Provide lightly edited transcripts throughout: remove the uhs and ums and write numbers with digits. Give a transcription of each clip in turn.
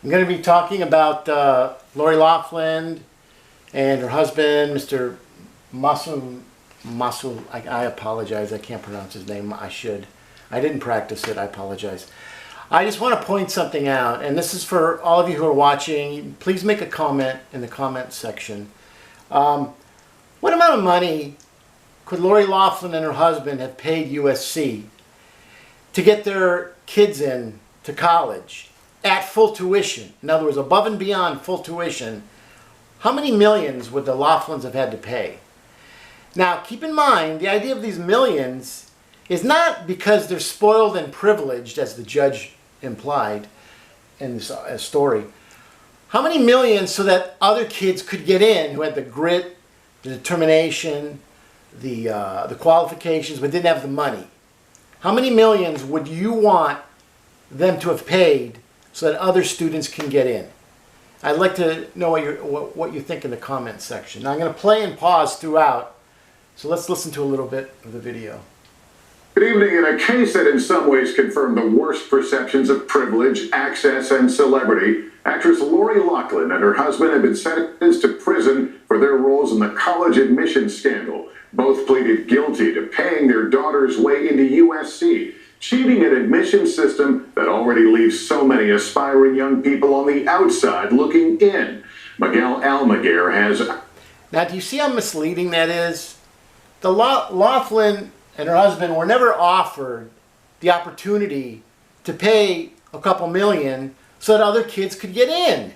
I'm going to be talking about Lori Loughlin and her husband, Mr. Mossimo. I apologize, I can't pronounce his name. I should. I didn't practice it, I apologize. I just want to point something out, and this is for all of you who are watching. Please make a comment in the comment section. What amount of money could Lori Loughlin and her husband have paid USC to get their kids in to college at full tuition? In other words, above and beyond full tuition. How many millions would the Loughlins have had to pay? Now, keep in mind, the idea of these millions is not because they're spoiled and privileged, as the judge implied in this story. How many millions so that other kids could get in who had the grit, the determination, the qualifications, but didn't have the money? How many millions would you want them to have paid so that other students can get in? I'd like to know what you think in the comments section. Now I'm going to play and pause throughout, so let's listen to a little bit of the video. Good evening. In a case that in some ways confirmed the worst perceptions of privilege, access, and celebrity, actress Lori Loughlin and her husband have been sentenced to prison for their roles in the college admissions scandal. Both pleaded guilty to paying their daughter's way into USC, cheating an admissions system that already leaves so many aspiring young people on the outside looking in. Miguel Almaguer has... Now, do you see how misleading that is? The Loughlin and her husband were never offered the opportunity to pay a couple million so that other kids could get in.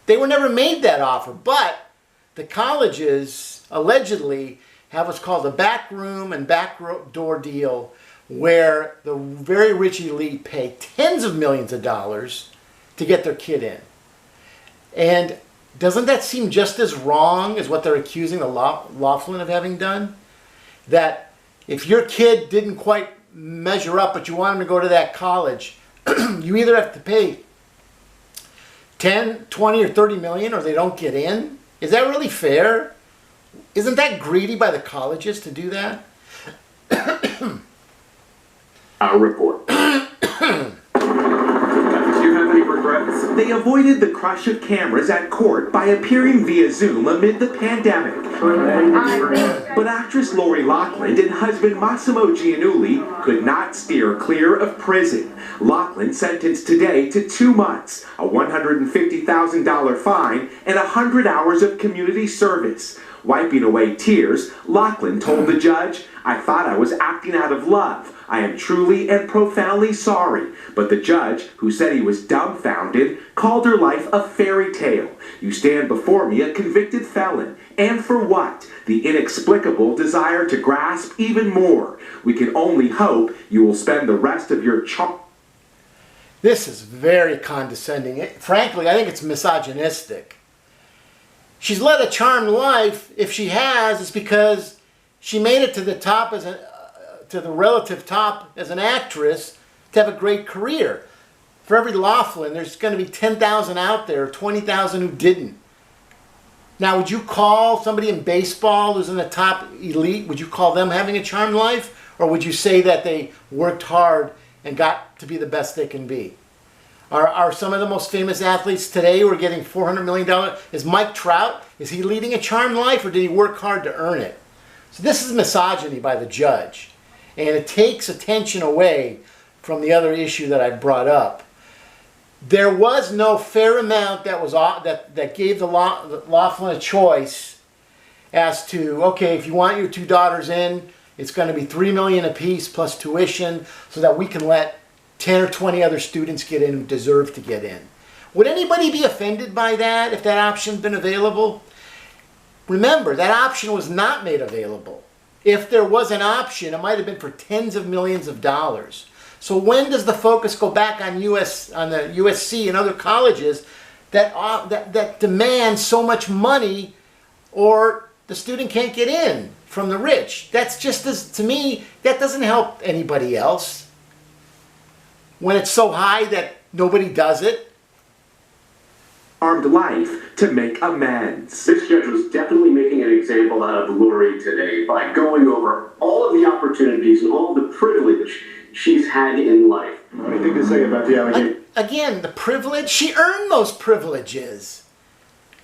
They were never made that offer, but the colleges allegedly have what's called a backroom and backdoor deal where the very rich elite pay tens of millions of dollars to get their kid in. And doesn't that seem just as wrong as what they're accusing the Loughlin of having done? That if your kid didn't quite measure up, but you want him to go to that college, you either have to pay 10, 20, or 30 million or they don't get in? Is that really fair? Isn't that greedy by the colleges to do that? Our report. Do you have any regrets? They avoided the crush of cameras at court by appearing via Zoom amid the pandemic. But actress Lori Loughlin and husband Mossimo Giannulli could not steer clear of prison. Loughlin sentenced today to 2 months, a $150,000 fine, and 100 hours of community service. Wiping away tears, Loughlin told the judge, "I thought I was acting out of love. I am truly and profoundly sorry." But the judge, who said he was dumbfounded, called her life a fairy tale. "You stand before me a convicted felon. And for what? The inexplicable desire to grasp even more. We can only hope you will spend the rest of your This is very condescending. Frankly, I think it's misogynistic. She's led a charmed life. If she has, it's because she made it to the top to the relative top as an actress to have a great career. For every Loughlin, there's going to be 10,000 out there, 20,000 who didn't. Now, would you call somebody in baseball who's in the top elite, would you call them having a charmed life? Or would you say that they worked hard and got to be the best they can be? Are some of the most famous athletes today who are getting $400 million? Is Mike Trout, is he leading a charmed life or did he work hard to earn it? So this is misogyny by the judge. And it takes attention away from the other issue that I brought up. There was no fair amount that gave the Loughlin a choice as to, okay, if you want your two daughters in, it's going to be $3 million apiece plus tuition so that we can let 10 or 20 other students get in who deserve to get in. Would anybody be offended by that if that option had been available? Remember, that option was not made available. If there was an option, it might have been for tens of millions of dollars. So when does the focus go back on the USC and other colleges that demand so much money, or the student can't get in from the rich? That's just as, to me, that doesn't help anybody else. When it's so high that nobody does it. Armed life to make amends. This judge was definitely making an example out of Lori today by going over all of the opportunities and all of the privilege she's had in life. Anything to say about the allegation? again, the privilege, she earned those privileges.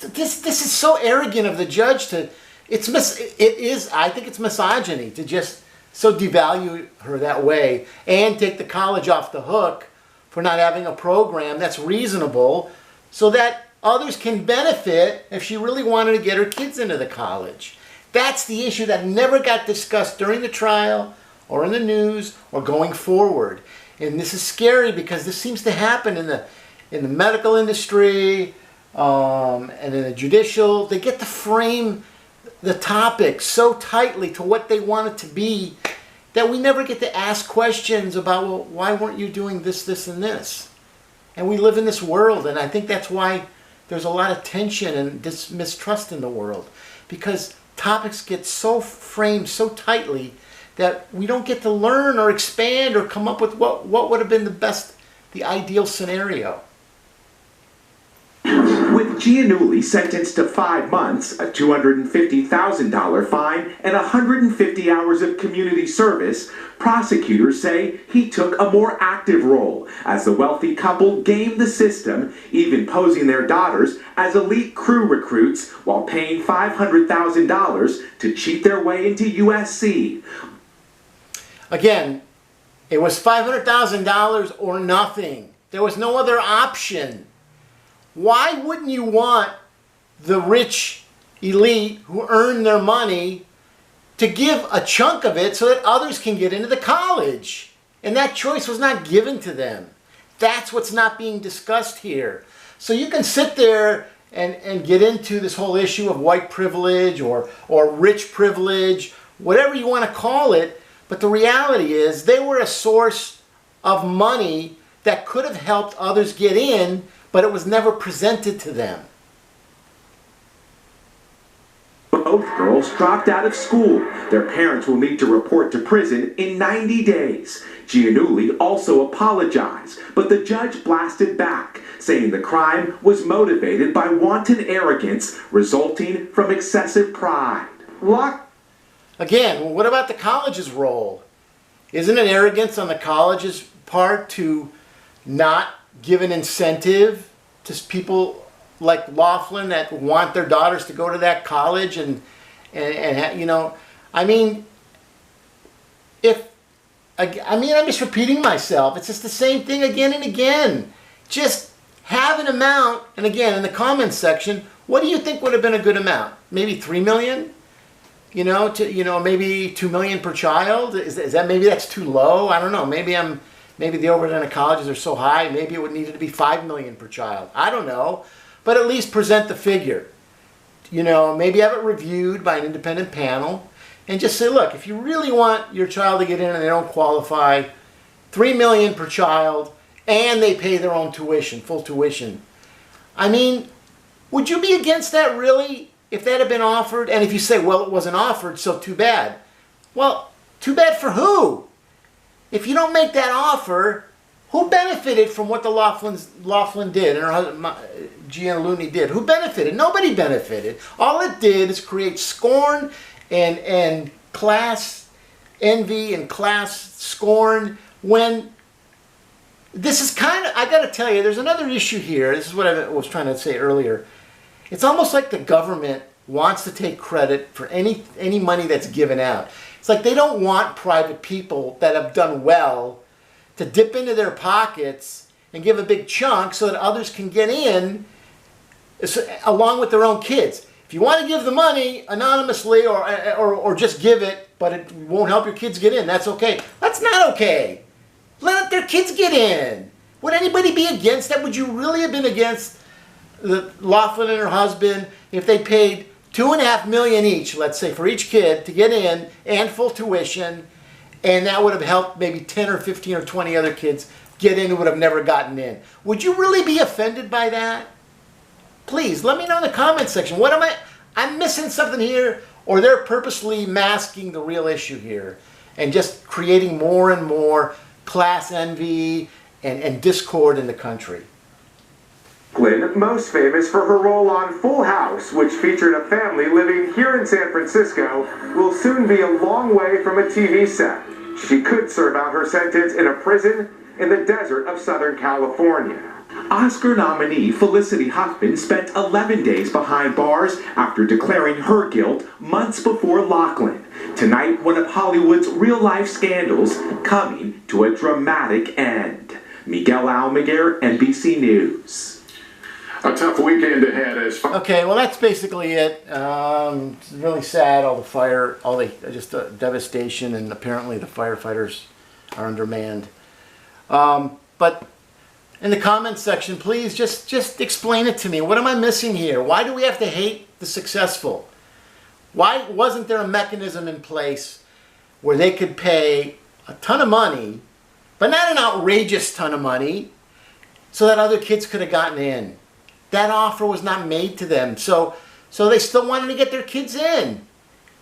This is so arrogant of the judge to, I think it's misogyny to just so devalue her that way and take the college off the hook for not having a program that's reasonable so that others can benefit if she really wanted to get her kids into the college. That's the issue that never got discussed during the trial or in the news or going forward. And this is scary because this seems to happen in the medical industry and in the judicial. They get to frame the topic so tightly to what they want it to be that we never get to ask questions about, well, why weren't you doing this, this, and this? And we live in this world, and I think that's why there's a lot of tension and mistrust in the world, because topics get so framed so tightly that we don't get to learn or expand or come up with what would have been the ideal scenario. With Giannulli sentenced to 5 months, a $250,000 fine, and 150 hours of community service, prosecutors say he took a more active role as the wealthy couple gamed the system, even posing their daughters as elite crew recruits while paying $500,000 to cheat their way into USC. Again, it was $500,000 or nothing. There was no other option. Why wouldn't you want the rich elite who earn their money to give a chunk of it so that others can get into the college? And that choice was not given to them. That's what's not being discussed here. So you can sit there and get into this whole issue of white privilege or rich privilege, whatever you want to call it, but the reality is they were a source of money that could have helped others get in, but it was never presented to them. Both girls dropped out of school. Their parents will need to report to prison in 90 days. Giannulli also apologized, but the judge blasted back, saying the crime was motivated by wanton arrogance resulting from excessive pride. Again, what about the college's role? Isn't it arrogance on the college's part to not give an incentive to people like Loughlin that want their daughters to go to that college and you know, I mean, I'm just repeating myself. It's just the same thing again and again. Just have an amount, and again, in the comments section, what do you think would have been a good amount? Maybe $3 million? Maybe $2 million per child? Is that, maybe that's too low? I don't know. Maybe the overhead of colleges are so high. Maybe it would need to be $5 million per child. I don't know. But at least present the figure. Maybe have it reviewed by an independent panel and just say, look, if you really want your child to get in and they don't qualify, $3 million per child, and they pay their own tuition, full tuition. I mean, would you be against that really if that had been offered? And if you say, well, it wasn't offered, so too bad. Well, too bad for who? If you don't make that offer, who benefited from what the Loughlin did and her husband Giannulli did? Who benefited? Nobody benefited. All it did is create scorn and class envy and class scorn when this is kind of, I got to tell you, there's another issue here. This is what I was trying to say earlier. It's almost like the government wants to take credit for any money that's given out. It's like they don't want private people that have done well to dip into their pockets and give a big chunk so that others can get in along with their own kids. If you want to give the money anonymously or just give it, but it won't help your kids get in, that's okay. That's not okay. Let their kids get in. Would anybody be against that? Would you really have been against Loughlin and her husband if they paid $2.5 million each, let's say, for each kid to get in and full tuition, and that would have helped maybe 10 or 15 or 20 other kids get in who would have never gotten in? Would you really be offended by that? Please, let me know in the comments section. What I'm missing something here, or they're purposely masking the real issue here and just creating more and more class envy and discord in the country. Loughlin, most famous for her role on Full House, which featured a family living here in San Francisco, will soon be a long way from a TV set. She could serve out her sentence in a prison in the desert of Southern California. Oscar nominee Felicity Huffman spent 11 days behind bars after declaring her guilt months before Loughlin. Tonight, one of Hollywood's real-life scandals coming to a dramatic end. Miguel Almaguer, NBC News. A tough weekend ahead as far. Okay, well that's basically it. It's really sad, all the devastation, and apparently the firefighters are undermanned. But in the comments section, please just explain it to me. What am I missing here? Why do we have to hate the successful? Why wasn't there a mechanism in place where they could pay a ton of money, but not an outrageous ton of money, so that other kids could have gotten in? That offer was not made to them, so they still wanted to get their kids in.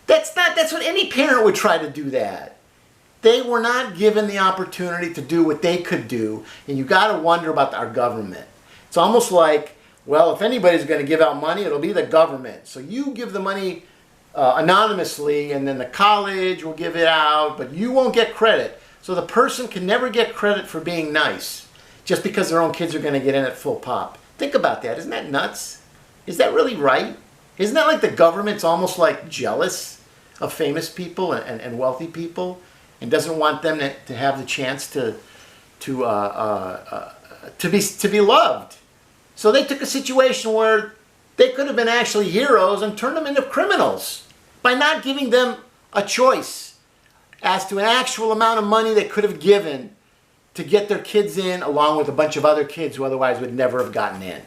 That's what any parent would try to do that. They were not given the opportunity to do what they could do, and you got to wonder about our government. It's almost like, well, if anybody's going to give out money, it'll be the government. So you give the money anonymously, and then the college will give it out, but you won't get credit. So the person can never get credit for being nice, just because their own kids are going to get in at full pop. Think about that. Isn't that nuts? Is that really right? Isn't that like the government's almost like jealous of famous people and wealthy people, and doesn't want them to have the chance to be loved? So they took a situation where they could have been actually heroes and turned them into criminals by not giving them a choice as to an actual amount of money they could have given to get their kids in, along with a bunch of other kids who otherwise would never have gotten in.